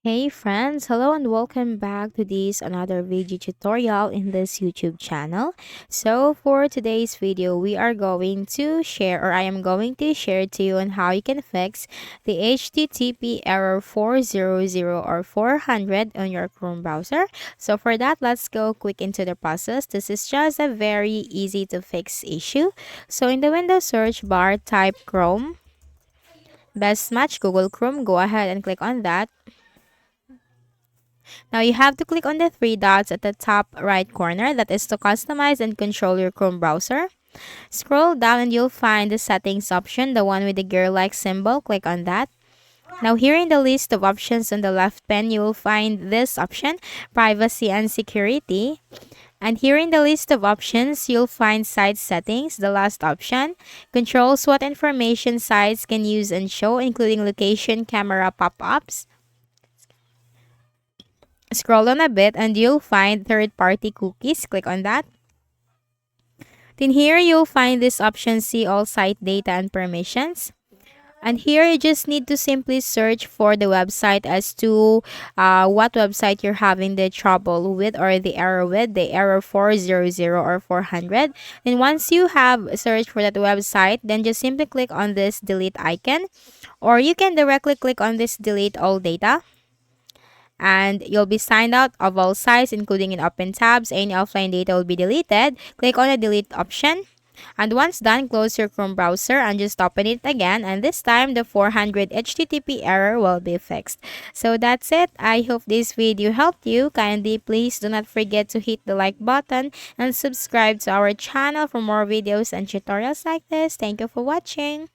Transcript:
Hey friends, hello and welcome back to this another video tutorial in this YouTube channel. So for today's video, we are going to share or I am going to share to you on how you can fix the HTTP error 400 or 400 on your Chrome browser. So for that, let's go quick into the process. This is just a very easy to fix issue. So in the Windows search bar, type Chrome. Best match Google Chrome. Go ahead and click on that. Now you have to click on the three dots at the top right corner, that is to customize and control your Chrome browser. Scroll down and you'll find the settings option, the one with the gear-like symbol. Click on that. Now here in the list of options on the left pane, you will find this option, privacy and security. And here in the list of options, you'll find site settings, the last option. Controls what information sites can use and show, including location, camera, pop-ups. Scroll down a bit and you'll find third-party cookies. Click on that. Then here you'll find this option, see all site data and permissions. And here you just need to simply search for the website as to what website you're having the trouble with or the error with, the error 400 or 400. Then once you have searched for that website, then just simply click on this delete icon, or you can directly click on this delete all data, and you'll be signed out of all sites, including in open tabs. Any offline data will be deleted. Click on the delete option. And once done, close your Chrome browser and just open it again. And this time, the 400 HTTP error will be fixed. So that's it. I hope this video helped you. Kindly please do not forget to hit the like button and subscribe to our channel for more videos and tutorials like this. Thank you for watching.